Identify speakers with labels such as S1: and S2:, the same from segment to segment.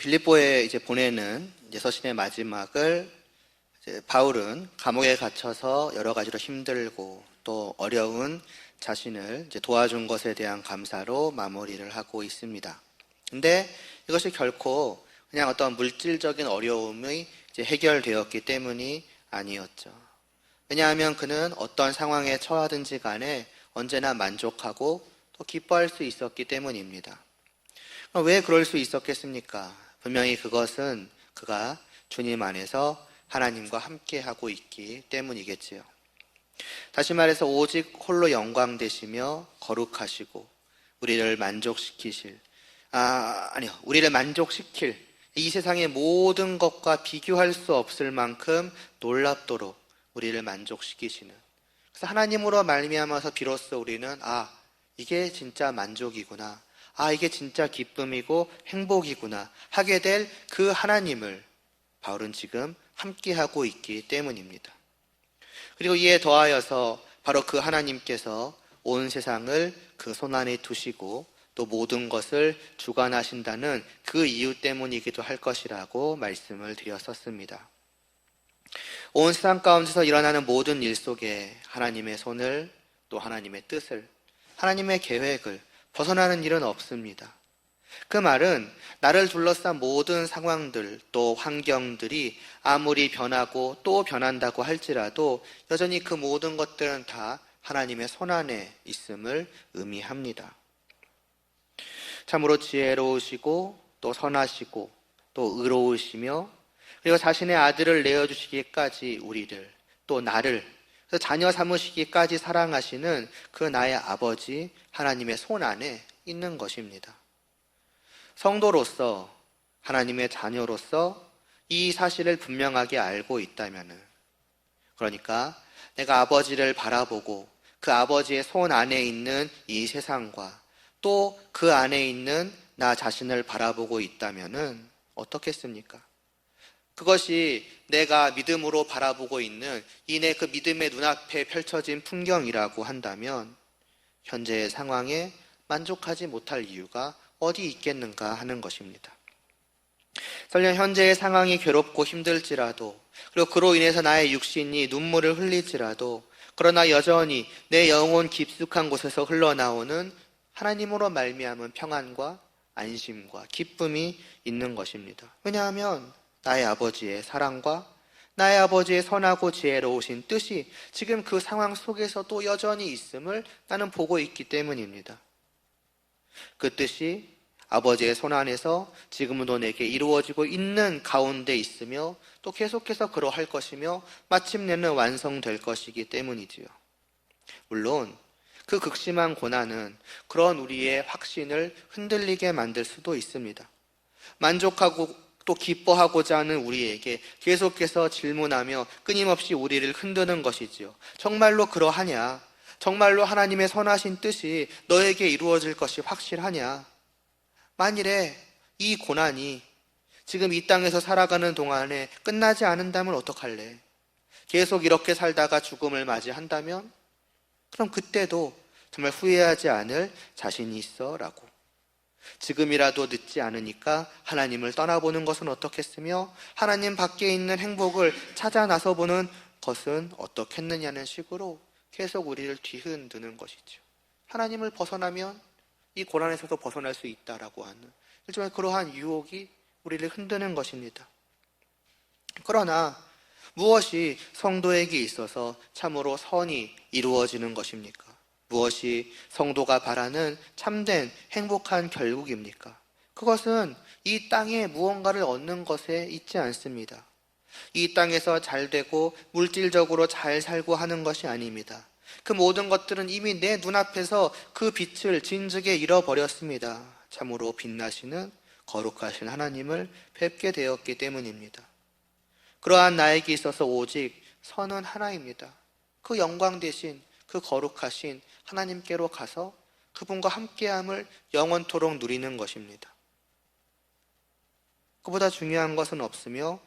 S1: 빌립보에 보내는 서신의 마지막을 바울은 감옥에 갇혀서 여러 가지로 힘들고 또 어려운 자신을 도와준 것에 대한 감사로 마무리를 하고 있습니다. 근데 이것이 결코 그냥 어떤 물질적인 어려움이 해결되었기 때문이 아니었죠. 왜냐하면 그는 어떤 상황에 처하든지 간에 언제나 만족하고 또 기뻐할 수 있었기 때문입니다. 왜 그럴 수 있었겠습니까? 분명히 그것은 그가 주님 안에서 하나님과 함께하고 있기 때문이겠지요. 다시 말해서 오직 홀로 영광 되시며 거룩하시고 우리를 만족시킬 이 세상의 모든 것과 비교할 수 없을 만큼 놀랍도록 우리를 만족시키시는, 그래서 하나님으로 말미암아서 비로소 우리는 이게 진짜 만족이구나, 이게 진짜 기쁨이고 행복이구나 하게 될 그 하나님을 바울은 지금 함께하고 있기 때문입니다. 그리고 이에 더하여서 바로 그 하나님께서 온 세상을 그 손안에 두시고 또 모든 것을 주관하신다는 그 이유 때문이기도 할 것이라고 말씀을 드렸었습니다. 온 세상 가운데서 일어나는 모든 일 속에 하나님의 손을, 또 하나님의 뜻을, 하나님의 계획을 벗어나는 일은 없습니다. 그 말은 나를 둘러싼 모든 상황들 또 환경들이 아무리 변하고 또 변한다고 할지라도 여전히 그 모든 것들은 다 하나님의 손안에 있음을 의미합니다. 참으로 지혜로우시고 또 선하시고 또 의로우시며 그리고 자신의 아들을 내어주시기까지 우리를, 또 나를 자녀 삼으시기까지 사랑하시는 그 나의 아버지 하나님의 손안에 있는 것입니다. 성도로서, 하나님의 자녀로서 이 사실을 분명하게 알고 있다면, 그러니까 내가 아버지를 바라보고 그 아버지의 손 안에 있는 이 세상과 또 그 안에 있는 나 자신을 바라보고 있다면 어떻겠습니까? 그것이 내가 믿음으로 바라보고 있는 내 그 믿음의 눈앞에 펼쳐진 풍경이라고 한다면 현재의 상황에 만족하지 못할 이유가 어디 있겠는가 하는 것입니다. 설령 현재의 상황이 괴롭고 힘들지라도, 그리고 그로 인해서 나의 육신이 눈물을 흘리지라도, 그러나 여전히 내 영혼 깊숙한 곳에서 흘러나오는 하나님으로 말미암은 평안과 안심과 기쁨이 있는 것입니다. 왜냐하면 나의 아버지의 사랑과 나의 아버지의 선하고 지혜로우신 뜻이 지금 그 상황 속에서도 여전히 있음을 나는 보고 있기 때문입니다. 그 뜻이 아버지의 손안에서 지금도 내게 이루어지고 있는 가운데 있으며 또 계속해서 그러할 것이며 마침내는 완성될 것이기 때문이지요. 물론 그 극심한 고난은 그런 우리의 확신을 흔들리게 만들 수도 있습니다. 만족하고 또 기뻐하고자 하는 우리에게 계속해서 질문하며 끊임없이 우리를 흔드는 것이지요. 정말로 그러하냐? 정말로 하나님의 선하신 뜻이 너에게 이루어질 것이 확실하냐? 만일에 이 고난이 지금 이 땅에서 살아가는 동안에 끝나지 않는다면 어떡할래? 계속 이렇게 살다가 죽음을 맞이한다면? 그럼 그때도 정말 후회하지 않을 자신이 있어 라고. 지금이라도 늦지 않으니까 하나님을 떠나보는 것은 어떻겠으며 하나님 밖에 있는 행복을 찾아 나서보는 것은 어떻겠느냐는 식으로 계속 우리를 뒤흔드는 것이죠. 하나님을 벗어나면 이 고난에서도 벗어날 수 있다라고 하는 일종의 그러한 유혹이 우리를 흔드는 것입니다. 그러나 무엇이 성도에게 있어서 참으로 선이 이루어지는 것입니까? 무엇이 성도가 바라는 참된 행복한 결국입니까? 그것은 이 땅에 무언가를 얻는 것에 있지 않습니다. 이 땅에서 잘 되고 물질적으로 잘 살고 하는 것이 아닙니다. 그 모든 것들은 이미 내 눈앞에서 그 빛을 진즉에 잃어버렸습니다. 참으로 빛나시는 거룩하신 하나님을 뵙게 되었기 때문입니다. 그러한 나에게 있어서 오직 선은 하나입니다. 그 영광 되신 그 거룩하신 하나님께로 가서 그분과 함께함을 영원토록 누리는 것입니다. 그보다 중요한 것은 없으며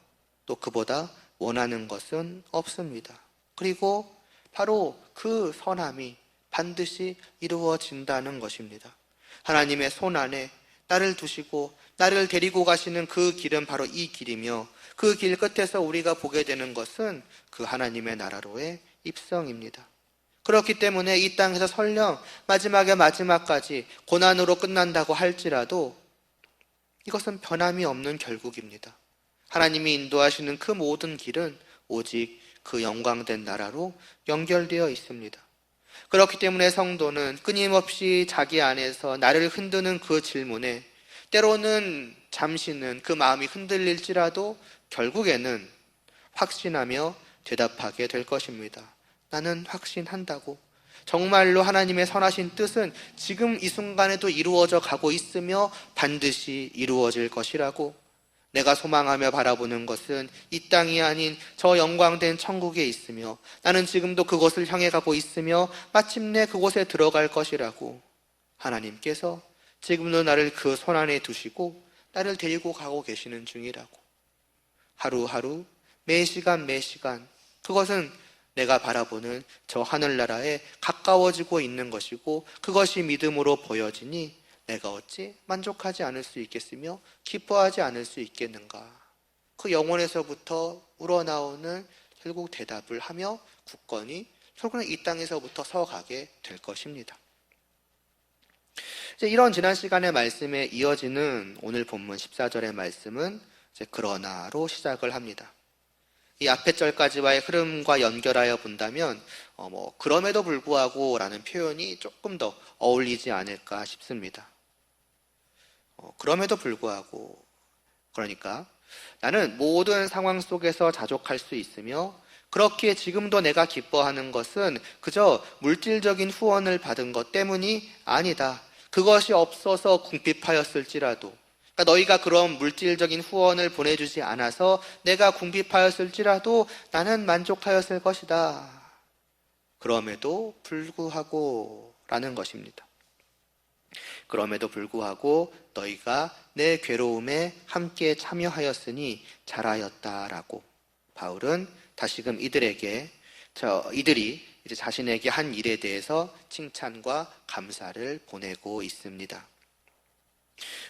S1: 또 그보다 원하는 것은 없습니다. 그리고 바로 그 선함이 반드시 이루어진다는 것입니다. 하나님의 손 안에 나를 두시고 나를 데리고 가시는 그 길은 바로 이 길이며, 그 길 끝에서 우리가 보게 되는 것은 그 하나님의 나라로의 입성입니다. 그렇기 때문에 이 땅에서 설령 마지막에 마지막까지 고난으로 끝난다고 할지라도 이것은 변함이 없는 결국입니다. 하나님이 인도하시는 그 모든 길은 오직 그 영광된 나라로 연결되어 있습니다. 그렇기 때문에 성도는 끊임없이 자기 안에서 나를 흔드는 그 질문에, 때로는 잠시는 그 마음이 흔들릴지라도 결국에는 확신하며 대답하게 될 것입니다. 나는 확신한다고. 정말로 하나님의 선하신 뜻은 지금 이 순간에도 이루어져 가고 있으며 반드시 이루어질 것이라고. 내가 소망하며 바라보는 것은 이 땅이 아닌 저 영광된 천국에 있으며, 나는 지금도 그곳을 향해 가고 있으며 마침내 그곳에 들어갈 것이라고. 하나님께서 지금도 나를 그 손 안에 두시고 나를 데리고 가고 계시는 중이라고. 하루하루 매 시간 매 시간 그것은 내가 바라보는 저 하늘나라에 가까워지고 있는 것이고, 그것이 믿음으로 보여지니 내가 어찌 만족하지 않을 수 있겠으며 기뻐하지 않을 수 있겠는가. 그 영혼에서부터 우러나오는 결국 대답을 하며 굳건히 결국은 이 땅에서부터 서가게 될 것입니다. 이제 이런 지난 시간의 말씀에 이어지는 오늘 본문 14절의 말씀은 이제 그러나로 시작을 합니다. 이 앞에 절까지와의 흐름과 연결하여 본다면 그럼에도 불구하고 라는 표현이 조금 더 어울리지 않을까 싶습니다. 그럼에도 불구하고, 그러니까 나는 모든 상황 속에서 자족할 수 있으며, 그렇기에 지금도 내가 기뻐하는 것은 그저 물질적인 후원을 받은 것 때문이 아니다. 그것이 없어서 궁핍하였을지라도, 그러니까 너희가 그런 물질적인 후원을 보내주지 않아서 내가 궁핍하였을지라도 나는 만족하였을 것이다. 그럼에도 불구하고 라는 것입니다. 그럼에도 불구하고 너희가 내 괴로움에 함께 참여하였으니 잘하였다라고 바울은 다시금 이들이 이제 자신에게 한 일에 대해서 칭찬과 감사를 보내고 있습니다.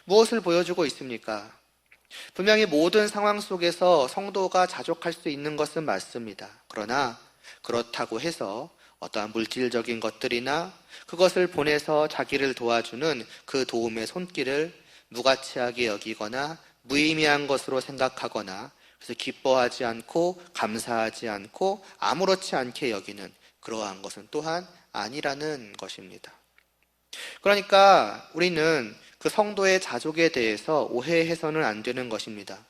S1: 무엇을 보여주고 있습니까? 분명히 모든 상황 속에서 성도가 자족할 수 있는 것은 맞습니다. 그러나 그렇다고 해서 어떠한 물질적인 것들이나 그것을 보내서 자기를 도와주는 그 도움의 손길을 무가치하게 여기거나 무의미한 것으로 생각하거나, 그래서 기뻐하지 않고 감사하지 않고 아무렇지 않게 여기는 그러한 것은 또한 아니라는 것입니다. 그러니까 우리는 그 성도의 자족에 대해서 오해해서는 안 되는 것입니다.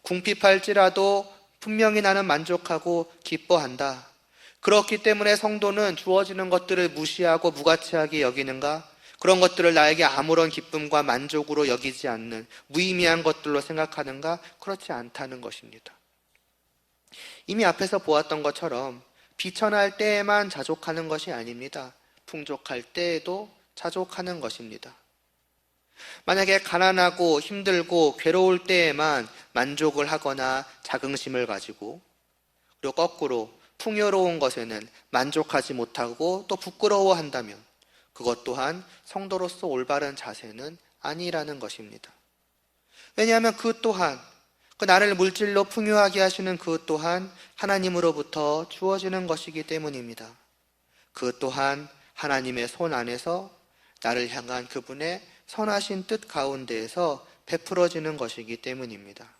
S1: 궁핍할지라도 분명히 나는 만족하고 기뻐한다. 그렇기 때문에 성도는 주어지는 것들을 무시하고 무가치하게 여기는가? 그런 것들을 나에게 아무런 기쁨과 만족으로 여기지 않는 무의미한 것들로 생각하는가? 그렇지 않다는 것입니다. 이미 앞에서 보았던 것처럼 비천할 때에만 자족하는 것이 아닙니다. 풍족할 때에도 자족하는 것입니다. 만약에 가난하고 힘들고 괴로울 때에만 만족을 하거나 자긍심을 가지고, 그리고 거꾸로 풍요로운 것에는 만족하지 못하고 또 부끄러워한다면 그것 또한 성도로서 올바른 자세는 아니라는 것입니다. 왜냐하면 그 또한, 그 나를 물질로 풍요하게 하시는 그 또한 하나님으로부터 주어지는 것이기 때문입니다. 그 또한 하나님의 손 안에서 나를 향한 그분의 선하신 뜻 가운데에서 베풀어지는 것이기 때문입니다.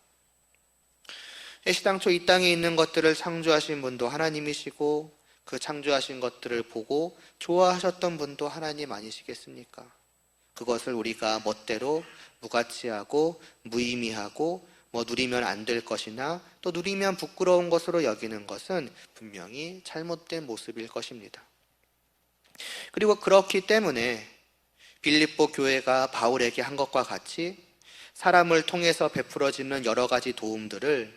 S1: 애시당초 이 땅에 있는 것들을 창조하신 분도 하나님이시고, 그 창조하신 것들을 보고 좋아하셨던 분도 하나님 아니시겠습니까? 그것을 우리가 멋대로 무가치하고 무의미하고 누리면 안 될 것이나 또 누리면 부끄러운 것으로 여기는 것은 분명히 잘못된 모습일 것입니다. 그리고 그렇기 때문에 빌립보 교회가 바울에게 한 것과 같이 사람을 통해서 베풀어지는 여러 가지 도움들을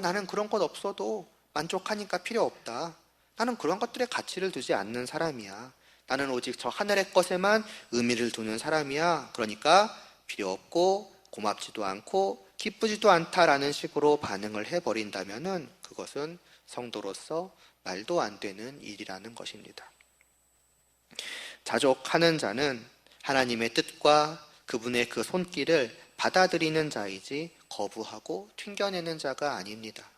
S1: 나는 그런 것 없어도 만족하니까 필요 없다. 나는 그런 것들에 가치를 두지 않는 사람이야. 나는 오직 저 하늘의 것에만 의미를 두는 사람이야. 그러니까 필요 없고 고맙지도 않고 기쁘지도 않다라는 식으로 반응을 해버린다면은 그것은 성도로서 말도 안 되는 일이라는 것입니다. 자족하는 자는 하나님의 뜻과 그분의 그 손길을 받아들이는 자이지 거부하고 튕겨내는 자가 아닙니다.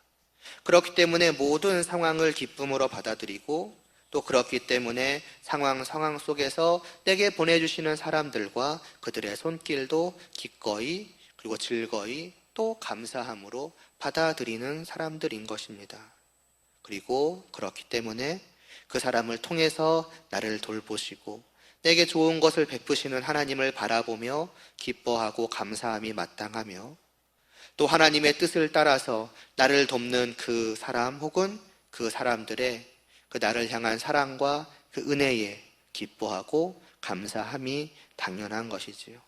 S1: 그렇기 때문에 모든 상황을 기쁨으로 받아들이고 또 그렇기 때문에 상황 속에서 내게 보내주시는 사람들과 그들의 손길도 기꺼이 그리고 즐거이 또 감사함으로 받아들이는 사람들인 것입니다. 그리고 그렇기 때문에 그 사람을 통해서 나를 돌보시고 내게 좋은 것을 베푸시는 하나님을 바라보며 기뻐하고 감사함이 마땅하며 또 하나님의 뜻을 따라서 나를 돕는 그 사람 혹은 그 사람들의 그 나를 향한 사랑과 그 은혜에 기뻐하고 감사함이 당연한 것이지요.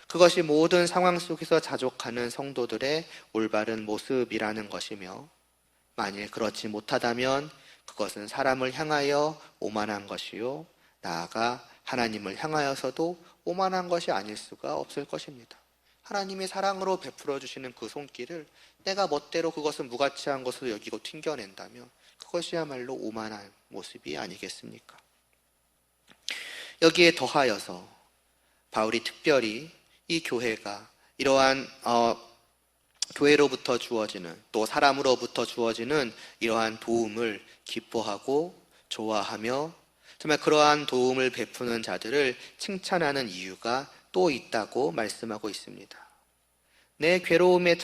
S1: 그것이 모든 상황 속에서 자족하는 성도들의 올바른 모습이라는 것이며 만일 그렇지 못하다면 그것은 사람을 향하여 오만한 것이요 나아가 하나님을 향하여서도 오만한 것이 아닐 수가 없을 것입니다. 하나님의 사랑으로 베풀어 주시는 그 손길을 내가 멋대로 그것은 무가치한 것으로 여기고 튕겨낸다면 그것이야말로 오만한 모습이 아니겠습니까? 여기에 더하여서 바울이 특별히 이 교회가 이러한 교회로부터 주어지는 또 사람으로부터 주어지는 이러한 도움을 기뻐하고 좋아하며 정말 그러한 도움을 베푸는 자들을 칭찬하는 이유가 또 있다고 말씀하고 있습니다. 내 괴로움에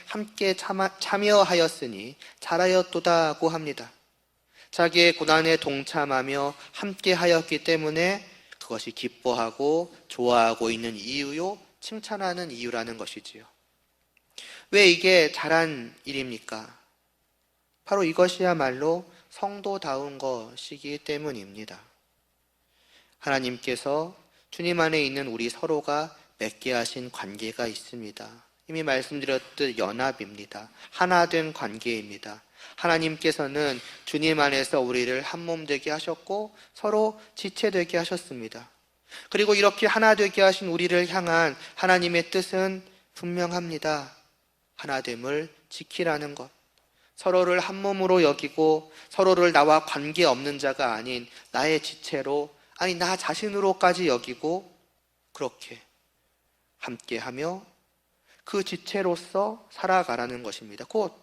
S1: 함께 참여하였으니 잘하였도다고 합니다. 자기의 고난에 동참하며 함께 하였기 때문에 그것이 기뻐하고 좋아하고 있는 이유요, 칭찬하는 이유라는 것이지요. 왜 이게 잘한 일입니까? 바로 이것이야말로 성도다운 것이기 때문입니다. 하나님께서 주님 안에 있는 우리 서로가 맺게 하신 관계가 있습니다. 이미 말씀드렸듯 연합입니다. 하나 된 관계입니다. 하나님께서는 주님 안에서 우리를 한 몸 되게 하셨고 서로 지체되게 하셨습니다. 그리고 이렇게 하나 되게 하신 우리를 향한 하나님의 뜻은 분명합니다. 하나됨을 지키라는 것. 서로를 한 몸으로 여기고 서로를 나와 관계없는 자가 아닌 나의 지체로, 아니 나 자신으로까지 여기고 그렇게 함께하며 그 지체로서 살아가라는 것입니다. 곧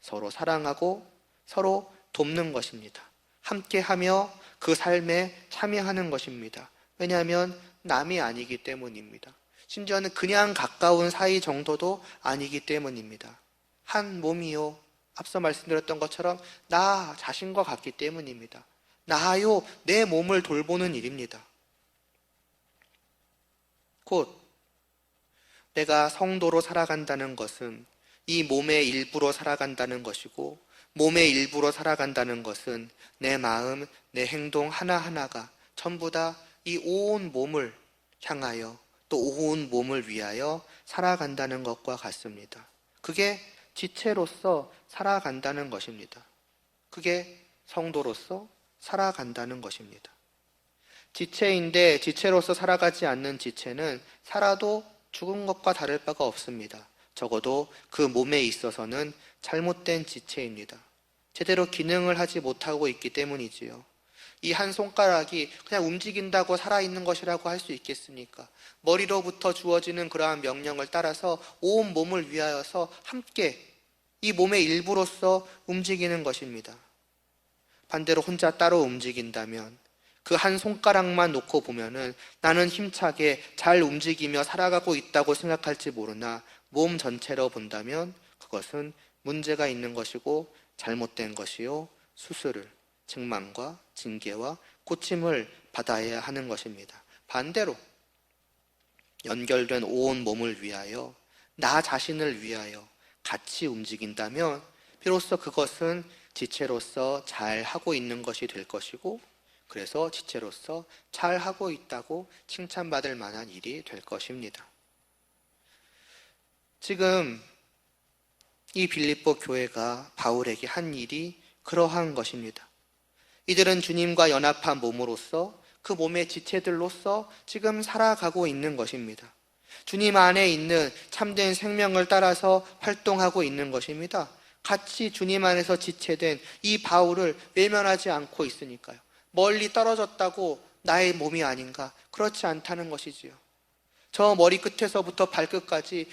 S1: 서로 사랑하고 서로 돕는 것입니다. 함께하며 그 삶에 참여하는 것입니다. 왜냐하면 남이 아니기 때문입니다. 심지어는 그냥 가까운 사이 정도도 아니기 때문입니다. 한 몸이요, 앞서 말씀드렸던 것처럼 나 자신과 같기 때문입니다. 나요, 내 몸을 돌보는 일입니다. 곧 내가 성도로 살아간다는 것은 이 몸의 일부로 살아간다는 것이고, 몸의 일부로 살아간다는 것은 내 마음, 내 행동 하나하나가 전부 다 이 온 몸을 향하여 또 온 몸을 위하여 살아간다는 것과 같습니다. 그게 지체로서 살아간다는 것입니다. 그게 성도로서 살아간다는 것입니다. 지체인데 지체로서 살아가지 않는 지체는 살아도 죽은 것과 다를 바가 없습니다. 적어도 그 몸에 있어서는 잘못된 지체입니다. 제대로 기능을 하지 못하고 있기 때문이지요. 이 한 손가락이 그냥 움직인다고 살아있는 것이라고 할 수 있겠습니까? 머리로부터 주어지는 그러한 명령을 따라서 온 몸을 위하여서 함께 이 몸의 일부로서 움직이는 것입니다. 반대로 혼자 따로 움직인다면 그 한 손가락만 놓고 보면은 나는 힘차게 잘 움직이며 살아가고 있다고 생각할지 모르나 몸 전체로 본다면 그것은 문제가 있는 것이고 잘못된 것이요, 수술을, 증만과 징계와 고침을 받아야 하는 것입니다. 반대로 연결된 온 몸을 위하여, 나 자신을 위하여 같이 움직인다면 비로소 그것은 지체로서 잘 하고 있는 것이 될 것이고, 그래서 지체로서 잘 하고 있다고 칭찬받을 만한 일이 될 것입니다. 지금 이 빌립보 교회가 바울에게 한 일이 그러한 것입니다. 이들은 주님과 연합한 몸으로서 그 몸의 지체들로서 지금 살아가고 있는 것입니다. 주님 안에 있는 참된 생명을 따라서 활동하고 있는 것입니다. 같이 주님 안에서 지체된 이 바울을 외면하지 않고 있으니까요. 멀리 떨어졌다고 나의 몸이 아닌가? 그렇지 않다는 것이지요. 저 머리 끝에서부터 발끝까지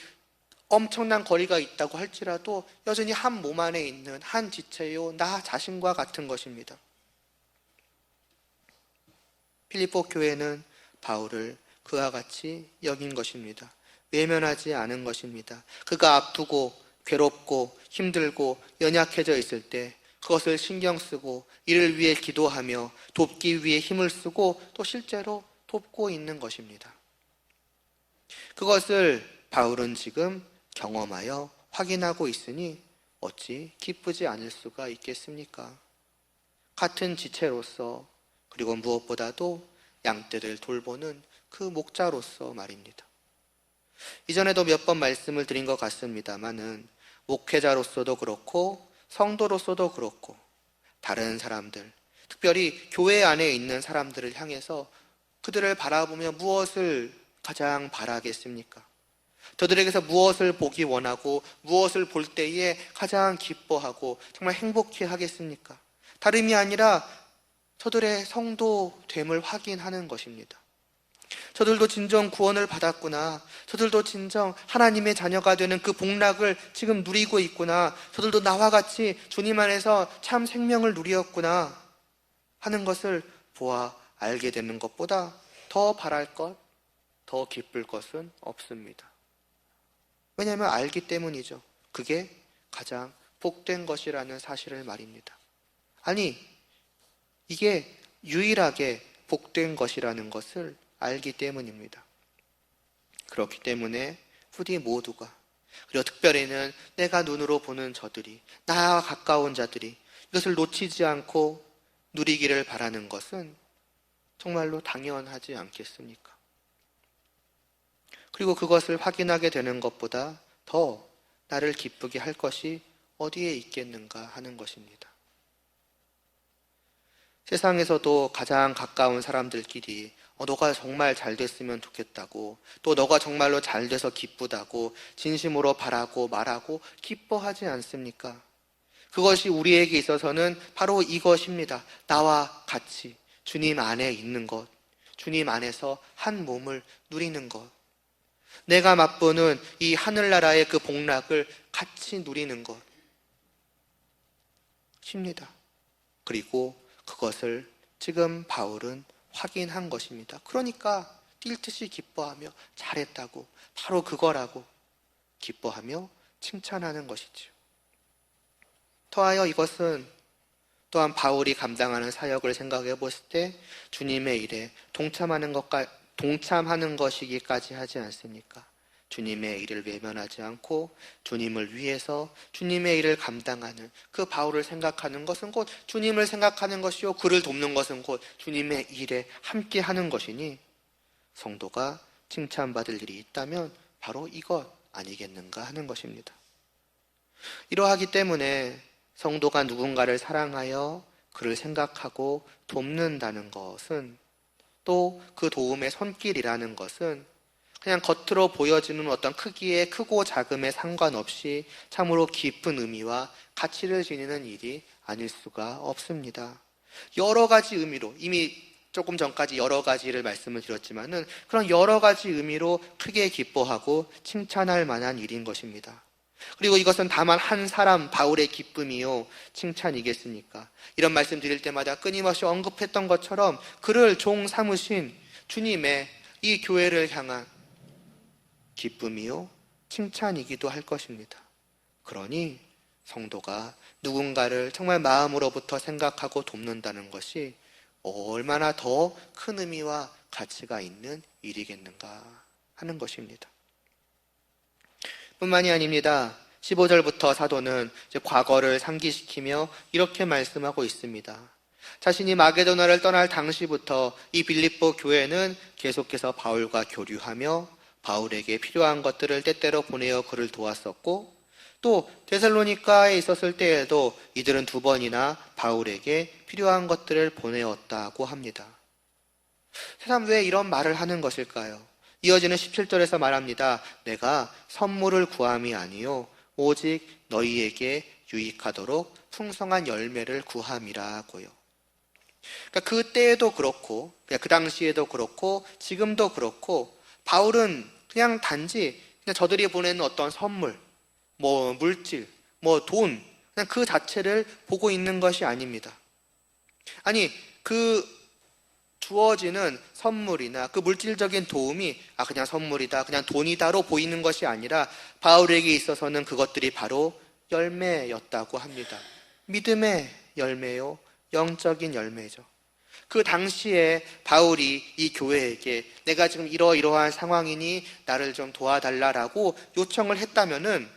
S1: 엄청난 거리가 있다고 할지라도 여전히 한 몸 안에 있는 한 지체요, 나 자신과 같은 것입니다. 필리포 교회는 바울을 그와 같이 여긴 것입니다. 외면하지 않은 것입니다. 그가 아프고 괴롭고 힘들고 연약해져 있을 때 그것을 신경 쓰고 이를 위해 기도하며 돕기 위해 힘을 쓰고 또 실제로 돕고 있는 것입니다. 그것을 바울은 지금 경험하여 확인하고 있으니 어찌 기쁘지 않을 수가 있겠습니까? 같은 지체로서, 그리고 무엇보다도 양떼를 돌보는 그 목자로서 말입니다. 이전에도 몇 번 말씀을 드린 것 같습니다만은 목회자로서도 그렇고 성도로서도 그렇고 다른 사람들, 특별히 교회 안에 있는 사람들을 향해서 그들을 바라보며 무엇을 가장 바라겠습니까? 저들에게서 무엇을 보기 원하고 무엇을 볼 때에 가장 기뻐하고 정말 행복해 하겠습니까? 다름이 아니라 저들의 성도됨을 확인하는 것입니다. 저들도 진정 구원을 받았구나. 저들도 진정 하나님의 자녀가 되는 그 복락을 지금 누리고 있구나. 저들도 나와 같이 주님 안에서 참 생명을 누리었구나 하는 것을 보아 알게 되는 것보다 더 바랄 것, 더 기쁠 것은 없습니다. 왜냐하면 알기 때문이죠. 그게 가장 복된 것이라는 사실을 말입니다. 아니, 이게 유일하게 복된 것이라는 것을 알기 때문입니다. 그렇기 때문에 부디 모두가, 그리고 특별히는 내가 눈으로 보는 저들이, 나와 가까운 자들이 이것을 놓치지 않고 누리기를 바라는 것은 정말로 당연하지 않겠습니까? 그리고 그것을 확인하게 되는 것보다 더 나를 기쁘게 할 것이 어디에 있겠는가 하는 것입니다. 세상에서도 가장 가까운 사람들끼리 너가 정말 잘 됐으면 좋겠다고, 또 너가 정말로 잘 돼서 기쁘다고 진심으로 바라고 말하고 기뻐하지 않습니까? 그것이 우리에게 있어서는 바로 이것입니다. 나와 같이 주님 안에 있는 것, 주님 안에서 한 몸을 누리는 것, 내가 맛보는 이 하늘나라의 그 복락을 같이 누리는 것입니다. 그리고 그것을 지금 바울은 확인한 것입니다. 그러니까 뛸 듯이 기뻐하며 잘했다고, 바로 그거라고 기뻐하며 칭찬하는 것이죠. 더하여 이것은 또한 바울이 감당하는 사역을 생각해 봤을 때 주님의 일에 동참하는 것이기까지 하지 않습니까? 주님의 일을 외면하지 않고 주님을 위해서 주님의 일을 감당하는 그 바울을 생각하는 것은 곧 주님을 생각하는 것이요, 그를 돕는 것은 곧 주님의 일에 함께하는 것이니 성도가 칭찬받을 일이 있다면 바로 이것 아니겠는가 하는 것입니다. 이러하기 때문에 성도가 누군가를 사랑하여 그를 생각하고 돕는다는 것은, 또 그 도움의 손길이라는 것은 그냥 겉으로 보여지는 어떤 크기의 크고 작음에 상관없이 참으로 깊은 의미와 가치를 지니는 일이 아닐 수가 없습니다. 여러 가지 의미로, 이미 조금 전까지 여러 가지를 말씀을 드렸지만은 그런 여러 가지 의미로 크게 기뻐하고 칭찬할 만한 일인 것입니다. 그리고 이것은 다만 한 사람 바울의 기쁨이요 칭찬이겠습니까? 이런 말씀 드릴 때마다 끊임없이 언급했던 것처럼 그를 종 삼으신 주님의 이 교회를 향한 기쁨이요 칭찬이기도 할 것입니다. 그러니 성도가 누군가를 정말 마음으로부터 생각하고 돕는다는 것이 얼마나 더 큰 의미와 가치가 있는 일이겠는가 하는 것입니다. 뿐만이 아닙니다. 15절부터 사도는 이제 과거를 상기시키며 이렇게 말씀하고 있습니다. 자신이 마게도나를 떠날 당시부터 이 빌립보 교회는 계속해서 바울과 교류하며 바울에게 필요한 것들을 때때로 보내어 그를 도왔었고, 또 데살로니가에 있었을 때에도 이들은 2번이나 바울에게 필요한 것들을 보내었다고 합니다. 세상 왜 이런 말을 하는 것일까요? 이어지는 17절에서 말합니다. 내가 선물을 구함이 아니요 오직 너희에게 유익하도록 풍성한 열매를 구함이라고요. 그러니까 그때에도 그렇고, 그 당시에도 그렇고, 지금도 그렇고, 바울은 그냥 단지 그냥 저들이 보내는 어떤 선물, 뭐 물질, 뭐 돈, 그냥 그 자체를 보고 있는 것이 아닙니다. 아니, 그 주어지는 선물이나 그 물질적인 도움이 그냥 선물이다, 그냥 돈이다로 보이는 것이 아니라 바울에게 있어서는 그것들이 바로 열매였다고 합니다. 믿음의 열매요, 영적인 열매죠. 그 당시에 바울이 이 교회에게 내가 지금 이러이러한 상황이니 나를 좀 도와달라라고 요청을 했다면은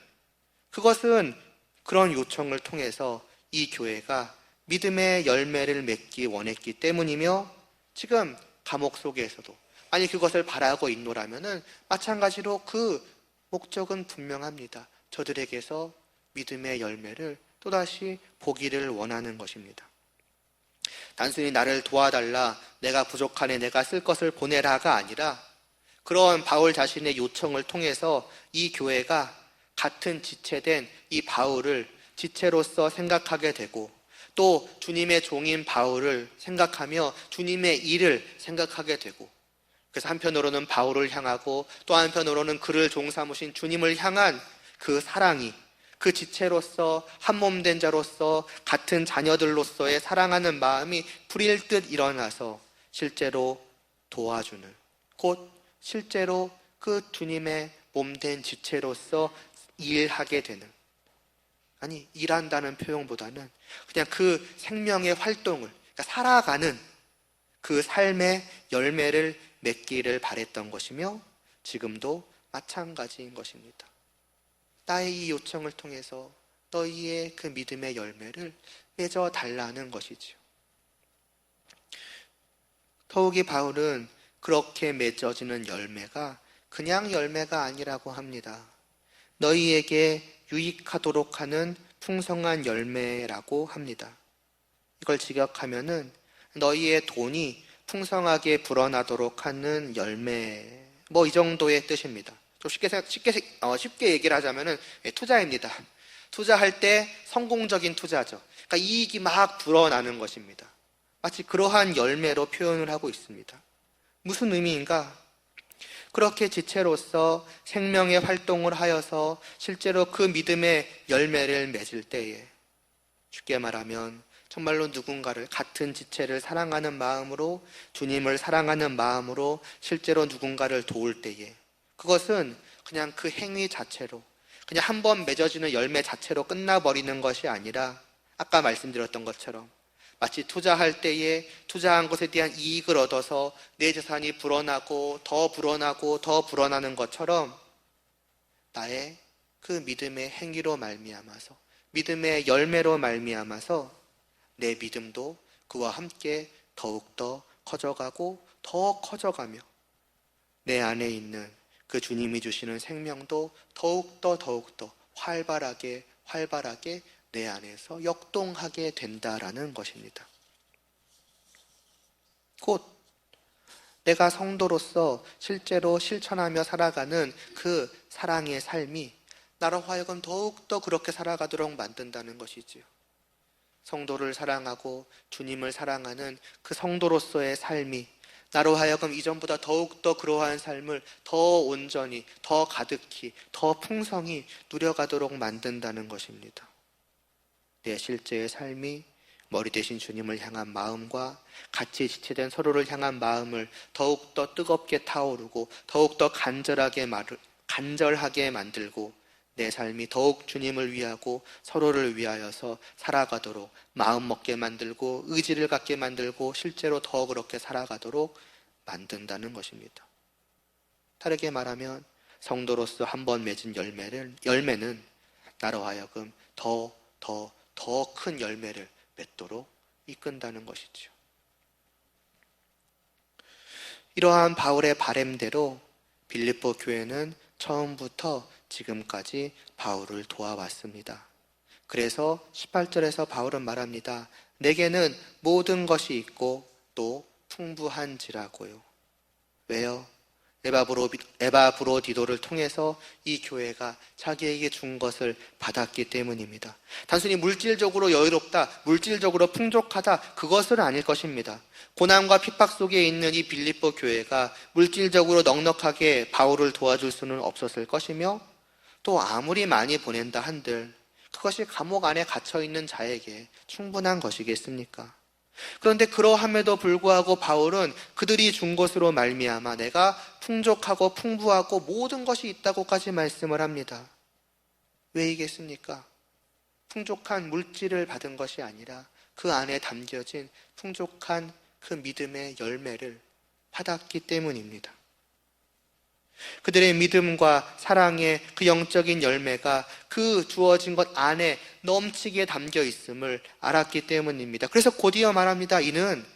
S1: 그것은 그런 요청을 통해서 이 교회가 믿음의 열매를 맺기 원했기 때문이며 지금 감옥 속에서도 만약 그것을 바라고 있노라면은 마찬가지로 그 목적은 분명합니다. 저들에게서 믿음의 열매를 또다시 보기를 원하는 것입니다. 단순히 나를 도와달라, 내가 부족하네, 내가 쓸 것을 보내라가 아니라 그런 바울 자신의 요청을 통해서 이 교회가 같은 지체된 이 바울을 지체로서 생각하게 되고 또 주님의 종인 바울을 생각하며 주님의 일을 생각하게 되고 그래서 한편으로는 바울을 향하고 또 한편으로는 그를 종삼으신 주님을 향한 그 사랑이 그 지체로서 한몸된 자로서 같은 자녀들로서의 사랑하는 마음이 불일 듯 일어나서 실제로 도와주는 곧 실제로 그 주님의 몸된 지체로서 일하게 되는 아니 일한다는 표현보다는 그냥 그 생명의 활동을 그러니까 살아가는 그 삶의 열매를 맺기를 바랬던 것이며 지금도 마찬가지인 것입니다. 나의 이 요청을 통해서 너희의 그 믿음의 열매를 맺어 달라는 것이지요. 더욱이 바울은 그렇게 맺어지는 열매가 그냥 열매가 아니라고 합니다. 너희에게 유익하도록 하는 풍성한 열매라고 합니다. 이걸 직역하면은 너희의 돈이 풍성하게 불어나도록 하는 열매, 뭐 이 정도의 뜻입니다. 좀 쉽게 얘기를 하자면은 투자입니다. 투자할 때 성공적인 투자죠. 그러니까 이익이 막 불어나는 것입니다. 마치 그러한 열매로 표현을 하고 있습니다. 무슨 의미인가? 그렇게 지체로서 생명의 활동을 하여서 실제로 그 믿음의 열매를 맺을 때에 쉽게 말하면 정말로 누군가를 같은 지체를 사랑하는 마음으로 주님을 사랑하는 마음으로 실제로 누군가를 도울 때에 그것은 그냥 그 행위 자체로 그냥 한 번 맺어지는 열매 자체로 끝나버리는 것이 아니라 아까 말씀드렸던 것처럼 마치 투자할 때에 투자한 것에 대한 이익을 얻어서 내 재산이 불어나고 더 불어나고 더 불어나는 것처럼 나의 그 믿음의 행위로 말미암아서 믿음의 열매로 말미암아서 내 믿음도 그와 함께 더욱더 커져가고 더 커져가며 내 안에 있는 그 주님이 주시는 생명도 더욱더 활발하게 내 안에서 역동하게 된다라는 것입니다. 곧 내가 성도로서 실제로 실천하며 살아가는 그 사랑의 삶이 나로 하여금 더욱더 그렇게 살아가도록 만든다는 것이지요. 성도를 사랑하고 주님을 사랑하는 그 성도로서의 삶이 나로 하여금 이전보다 더욱더 그러한 삶을 더 온전히, 더 가득히, 더 풍성히 누려가도록 만든다는 것입니다. 내 실제의 삶이 머리 대신 주님을 향한 마음과 같이 지체된 서로를 향한 마음을 더욱더 뜨겁게 타오르고 더욱더 간절하게 만들고 내 삶이 더욱 주님을 위하고 서로를 위하여서 살아가도록 마음먹게 만들고 의지를 갖게 만들고 실제로 더 그렇게 살아가도록 만든다는 것입니다. 다르게 말하면 성도로서 한 번 맺은 열매는 나로 하여금 더 큰 열매를 맺도록 이끈다는 것이죠. 이러한 바울의 바램대로 빌립보 교회는 처음부터 지금까지 바울을 도와왔습니다. 그래서 18절에서 바울은 말합니다. 내게는 모든 것이 있고 또 풍부한지라고요. 왜요? 에바브로디도를 통해서 이 교회가 자기에게 준 것을 받았기 때문입니다. 단순히 물질적으로 여유롭다, 물질적으로 풍족하다, 그것은 아닐 것입니다. 고난과 핍박 속에 있는 이 빌립보 교회가 물질적으로 넉넉하게 바울을 도와줄 수는 없었을 것이며, 또 아무리 많이 보낸다 한들 그것이 감옥 안에 갇혀있는 자에게 충분한 것이겠습니까? 그런데 그러함에도 불구하고 바울은 그들이 준 것으로 말미암아 내가 풍족하고 풍부하고 모든 것이 있다고까지 말씀을 합니다. 왜이겠습니까? 풍족한 물질을 받은 것이 아니라 그 안에 담겨진 풍족한 그 믿음의 열매를 받았기 때문입니다. 그들의 믿음과 사랑의 그 영적인 열매가 그 주어진 것 안에 넘치게 담겨 있음을 알았기 때문입니다. 그래서 곧이어 말합니다. 이는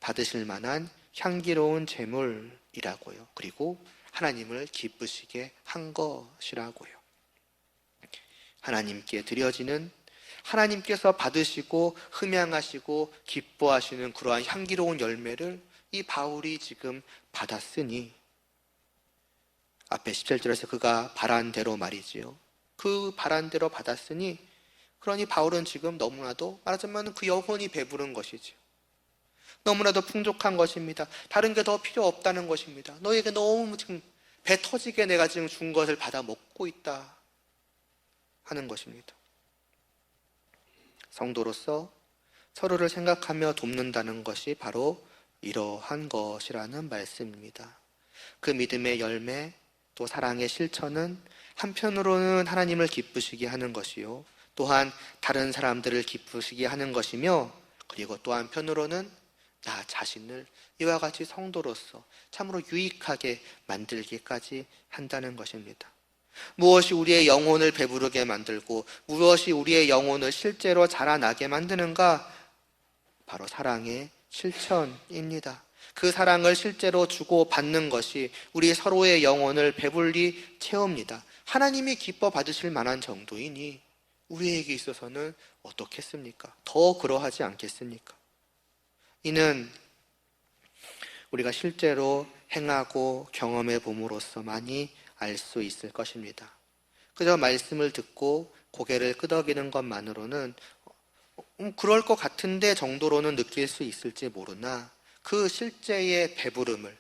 S1: 받으실 만한 향기로운 제물이라고요. 그리고 하나님을 기쁘시게 한 것이라고요. 하나님께 드려지는, 하나님께서 받으시고 흠양하시고 기뻐하시는 그러한 향기로운 열매를 이 바울이 지금 받았으니, 앞에 17절에서 그가 바란 대로 말이지요. 그 바란 대로 받았으니, 그러니 바울은 지금 너무나도, 말하자면 그 영혼이 배부른 것이지요. 너무나도 풍족한 것입니다. 다른 게 더 필요 없다는 것입니다. 너에게 너무 지금 배 터지게 내가 지금 준 것을 받아 먹고 있다 하는 것입니다. 성도로서 서로를 생각하며 돕는다는 것이 바로 이러한 것이라는 말씀입니다. 그 믿음의 열매, 또 사랑의 실천은 한편으로는 하나님을 기쁘시게 하는 것이요, 또한 다른 사람들을 기쁘시게 하는 것이며, 그리고 또 한편으로는 나 자신을 이와 같이 성도로서 참으로 유익하게 만들기까지 한다는 것입니다. 무엇이 우리의 영혼을 배부르게 만들고 무엇이 우리의 영혼을 실제로 자라나게 만드는가? 바로 사랑의 실천입니다. 그 사랑을 실제로 주고 받는 것이 우리 서로의 영혼을 배불리 채웁니다. 하나님이 기뻐 받으실 만한 정도이니 우리에게 있어서는 어떻겠습니까? 더 그러하지 않겠습니까? 이는 우리가 실제로 행하고 경험해 봄으로써만이 알 수 있을 것입니다. 그저 말씀을 듣고 고개를 끄덕이는 것만으로는 그럴 것 같은데 정도로는 느낄 수 있을지 모르나, 그 실제의 배부름을,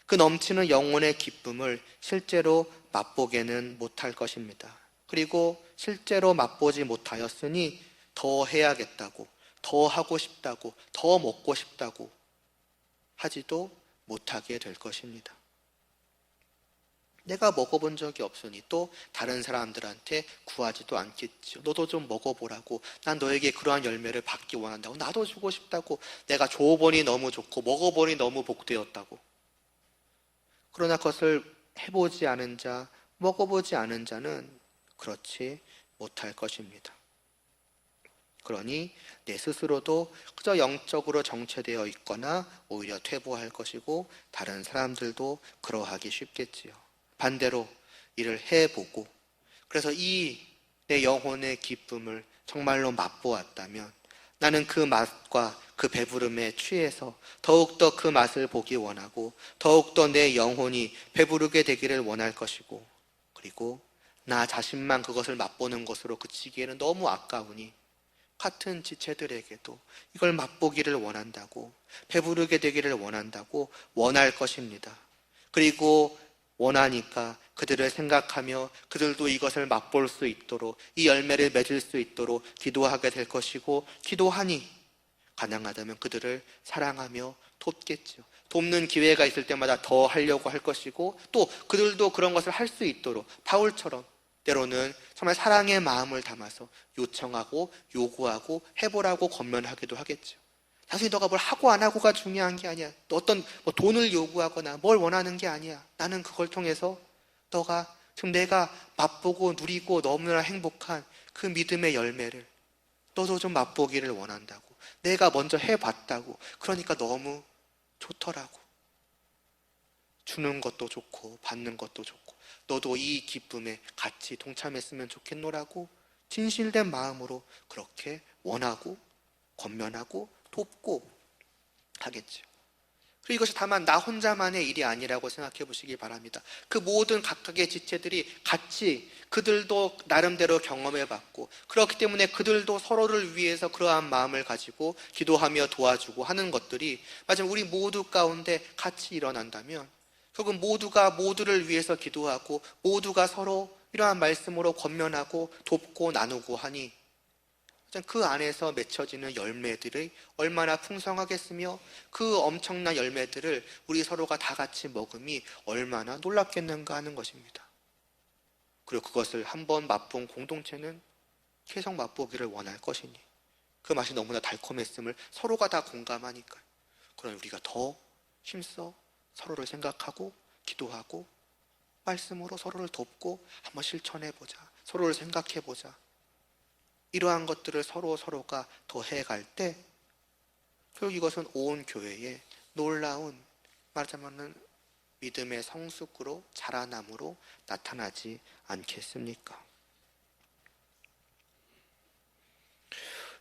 S1: 그 넘치는 영혼의 기쁨을 실제로 맛보게는 못할 것입니다. 그리고 실제로 맛보지 못하였으니 더 해야겠다고, 더 하고 싶다고, 더 먹고 싶다고 하지도 못하게 될 것입니다. 내가 먹어본 적이 없으니 또 다른 사람들한테 구하지도 않겠죠. 너도 좀 먹어보라고, 난 너에게 그러한 열매를 받기 원한다고, 나도 주고 싶다고, 내가 줘보니 너무 좋고 먹어보니 너무 복되었다고. 그러나 그것을 해보지 않은 자, 먹어보지 않은 자는 그렇지 못할 것입니다. 그러니 내 스스로도 그저 영적으로 정체되어 있거나 오히려 퇴보할 것이고, 다른 사람들도 그러하기 쉽겠지요. 반대로 일을 해보고, 그래서 이 내 영혼의 기쁨을 정말로 맛보았다면 나는 그 맛과 그 배부름에 취해서 더욱더 그 맛을 보기 원하고, 더욱더 내 영혼이 배부르게 되기를 원할 것이고, 그리고 나 자신만 그것을 맛보는 것으로 그치기에는 너무 아까우니 같은 지체들에게도 이걸 맛보기를 원한다고, 배부르게 되기를 원한다고 원할 것입니다. 그리고 원하니까 그들을 생각하며 그들도 이것을 맛볼 수 있도록, 이 열매를 맺을 수 있도록 기도하게 될 것이고, 기도하니 가능하다면 그들을 사랑하며 돕겠죠. 돕는 기회가 있을 때마다 더 하려고 할 것이고, 또 그들도 그런 것을 할 수 있도록 바울처럼 때로는 정말 사랑의 마음을 담아서 요청하고 요구하고 해보라고 권면하기도 하겠죠. 단순히 너가 뭘 하고 안 하고가 중요한 게 아니야. 어떤 돈을 요구하거나 뭘 원하는 게 아니야. 나는 그걸 통해서 너가 지금 내가 맛보고 누리고 너무나 행복한 그 믿음의 열매를 너도 좀 맛보기를 원한다고. 내가 먼저 해봤다고. 그러니까 너무 좋더라고. 주는 것도 좋고 받는 것도 좋고, 너도 이 기쁨에 같이 동참했으면 좋겠노라고 진실된 마음으로 그렇게 원하고 권면하고 돕고 하겠죠. 그리고 이것이 다만 나 혼자만의 일이 아니라고 생각해 보시기 바랍니다. 그 모든 각각의 지체들이 같이 그들도 나름대로 경험해 봤고, 그렇기 때문에 그들도 서로를 위해서 그러한 마음을 가지고 기도하며 도와주고 하는 것들이 마지막 우리 모두 가운데 같이 일어난다면, 결국 모두가 모두를 위해서 기도하고 모두가 서로 이러한 말씀으로 권면하고 돕고 나누고 하니 그 안에서 맺혀지는 열매들이 얼마나 풍성하겠으며, 그 엄청난 열매들을 우리 서로가 다 같이 먹음이 얼마나 놀랍겠는가 하는 것입니다. 그리고 그것을 한번 맛본 공동체는 계속 맛보기를 원할 것이니, 그 맛이 너무나 달콤했음을 서로가 다 공감하니까요. 그러니 우리가 더 힘써 서로를 생각하고 기도하고 말씀으로 서로를 돕고 한번 실천해보자, 서로를 생각해보자, 이러한 것들을 서로가 더 해갈 때 결국 이것은 온 교회의 놀라운, 말하자면 믿음의 성숙으로 자라남으로 나타나지 않겠습니까?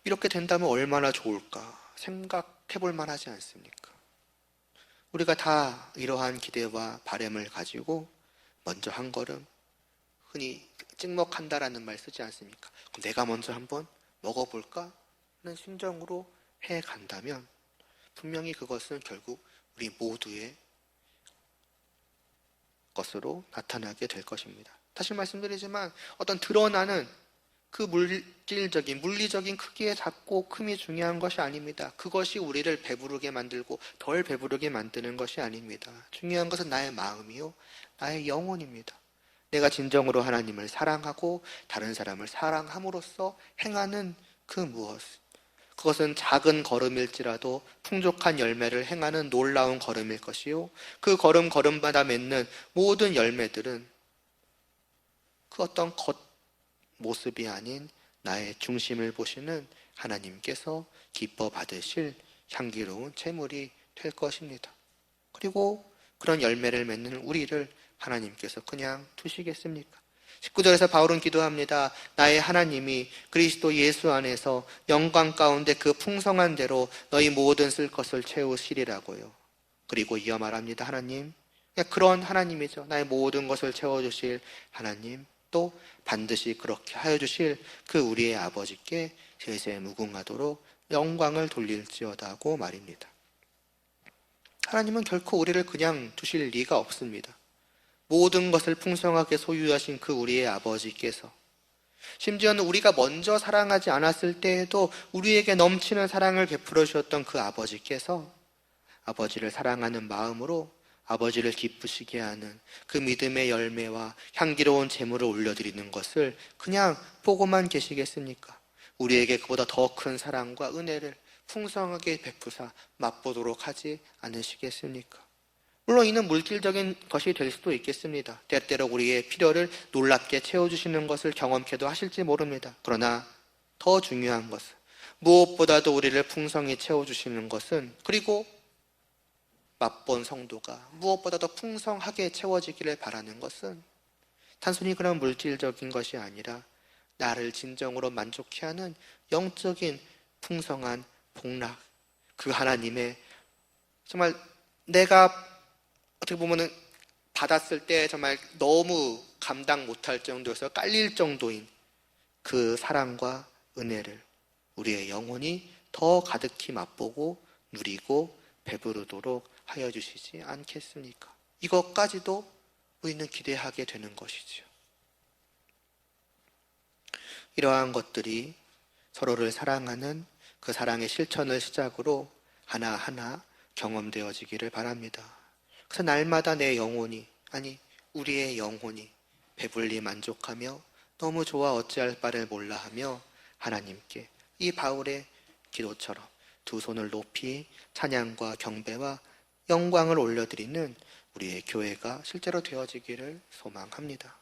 S1: 이렇게 된다면 얼마나 좋을까 생각해 볼 만하지 않습니까? 우리가 다 이러한 기대와 바람을 가지고 먼저 한 걸음, 흔히 찍먹한다라는 말 쓰지 않습니까? 그럼 내가 먼저 한번 먹어볼까 하는 심정으로 해간다면 분명히 그것은 결국 우리 모두의 것으로 나타나게 될 것입니다. 다시 말씀드리지만 어떤 드러나는 그 물리적인 크기의 작고 큼이 중요한 것이 아닙니다. 그것이 우리를 배부르게 만들고 덜 배부르게 만드는 것이 아닙니다. 중요한 것은 나의 마음이요, 나의 영혼입니다. 내가 진정으로 하나님을 사랑하고 다른 사람을 사랑함으로써 행하는 그 무엇, 그것은 작은 걸음일지라도 풍족한 열매를 행하는 놀라운 걸음일 것이요, 그 걸음마다 맺는 모든 열매들은 그 어떤 겉모습이 아닌 나의 중심을 보시는 하나님께서 기뻐 받으실 향기로운 제물이 될 것입니다. 그리고 그런 열매를 맺는 우리를 하나님께서 그냥 두시겠습니까? 19절에서 바울은 기도합니다. 나의 하나님이 그리스도 예수 안에서 영광 가운데 그 풍성한 대로 너희 모든 쓸 것을 채우시리라고요. 그리고 이어 말합니다. 하나님, 그런 하나님이죠. 나의 모든 것을 채워주실 하나님, 또 반드시 그렇게 하여 주실 그 우리의 아버지께 세세 무궁하도록 영광을 돌릴지어다고 말입니다. 하나님은 결코 우리를 그냥 두실 리가 없습니다. 모든 것을 풍성하게 소유하신 그 우리의 아버지께서, 심지어는 우리가 먼저 사랑하지 않았을 때에도 우리에게 넘치는 사랑을 베풀어 주셨던 그 아버지께서 아버지를 사랑하는 마음으로 아버지를 기쁘시게 하는 그 믿음의 열매와 향기로운 제물을 올려드리는 것을 그냥 보고만 계시겠습니까? 우리에게 그보다 더 큰 사랑과 은혜를 풍성하게 베푸사 맛보도록 하지 않으시겠습니까? 물론 이는 물질적인 것이 될 수도 있겠습니다. 때때로 우리의 필요를 놀랍게 채워주시는 것을 경험케도 하실지 모릅니다. 그러나 더 중요한 것은, 무엇보다도 우리를 풍성히 채워주시는 것은, 그리고 맛본 성도가 무엇보다도 풍성하게 채워지기를 바라는 것은 단순히 그런 물질적인 것이 아니라 나를 진정으로 만족케 하는 영적인 풍성한 복락, 그 하나님의 정말 내가 어떻게 보면은 받았을 때 정말 너무 감당 못할 정도에서 깔릴 정도인 그 사랑과 은혜를 우리의 영혼이 더 가득히 맛보고 누리고 배부르도록 하여 주시지 않겠습니까? 이것까지도 우리는 기대하게 되는 것이죠. 이러한 것들이 서로를 사랑하는 그 사랑의 실천을 시작으로 하나하나 경험되어지기를 바랍니다. 그래서 날마다 내 영혼이, 아니 우리의 영혼이 배불리 만족하며 너무 좋아 어찌할 바를 몰라 하며 하나님께 이 바울의 기도처럼 두 손을 높이 찬양과 경배와 영광을 올려드리는 우리의 교회가 실제로 되어지기를 소망합니다.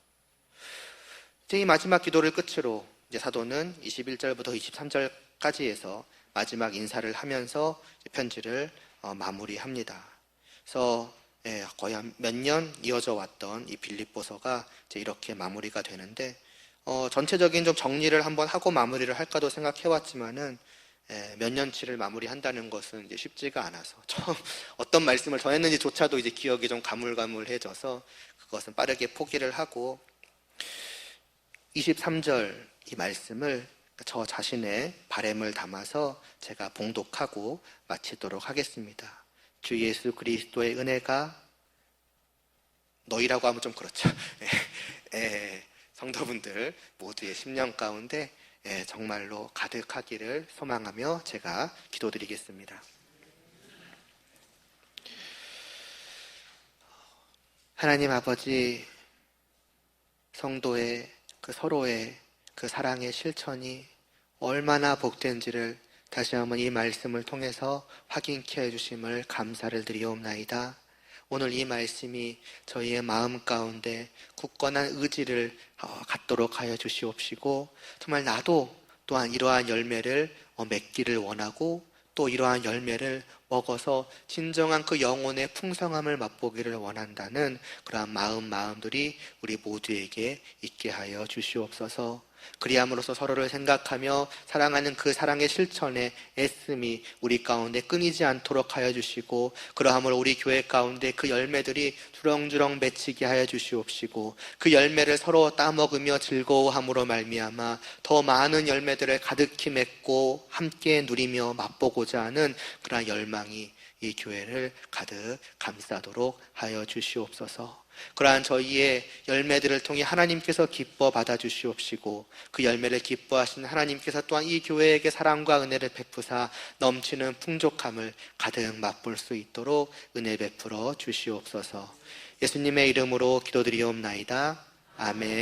S1: 이제 이 마지막 기도를 끝으로 이제 사도는 21절부터 23절까지 해서 마지막 인사를 하면서 편지를 마무리합니다. 그래서 거의 한 몇 년 이어져 왔던 이 빌립보서가 이제 이렇게 마무리가 되는데, 전체적인 좀 정리를 한번 하고 마무리를 할까도 생각해 왔지만은, 몇 년치를 마무리한다는 것은 이제 쉽지가 않아서 처음 어떤 말씀을 전했는지조차도 이제 기억이 좀 가물가물해져서 그것은 빠르게 포기를 하고 23절 이 말씀을 저 자신의 바램을 담아서 제가 봉독하고 마치도록 하겠습니다. 주 예수 그리스도의 은혜가 너희라고 하면 좀 그렇죠. 성도분들 모두의 심령 가운데 정말로 가득하기를 소망하며 제가 기도드리겠습니다. 하나님 아버지, 성도의 그 서로의 그 사랑의 실천이 얼마나 복된지를 다시 한번 이 말씀을 통해서 확인케 해주심을 감사를 드리옵나이다. 오늘 이 말씀이 저희의 마음 가운데 굳건한 의지를 갖도록 하여 주시옵시고, 정말 나도 또한 이러한 열매를 맺기를 원하고 또 이러한 열매를 먹어서 진정한 그 영혼의 풍성함을 맛보기를 원한다는 그러한 마음들이 우리 모두에게 있게 하여 주시옵소서. 그리함으로써 서로를 생각하며 사랑하는 그 사랑의 실천에 애씀이 우리 가운데 끊이지 않도록 하여 주시고, 그러함으로 우리 교회 가운데 그 열매들이 주렁주렁 맺히게 하여 주시옵시고, 그 열매를 서로 따먹으며 즐거워함으로 말미암아 더 많은 열매들을 가득히 맺고 함께 누리며 맛보고자 하는 그러한 열망이 이 교회를 가득 감싸도록 하여 주시옵소서. 그러한 저희의 열매들을 통해 하나님께서 기뻐 받아주시옵시고, 그 열매를 기뻐하시는 하나님께서 또한 이 교회에게 사랑과 은혜를 베푸사 넘치는 풍족함을 가득 맛볼 수 있도록 은혜 베풀어 주시옵소서. 예수님의 이름으로 기도드리옵나이다. 아멘.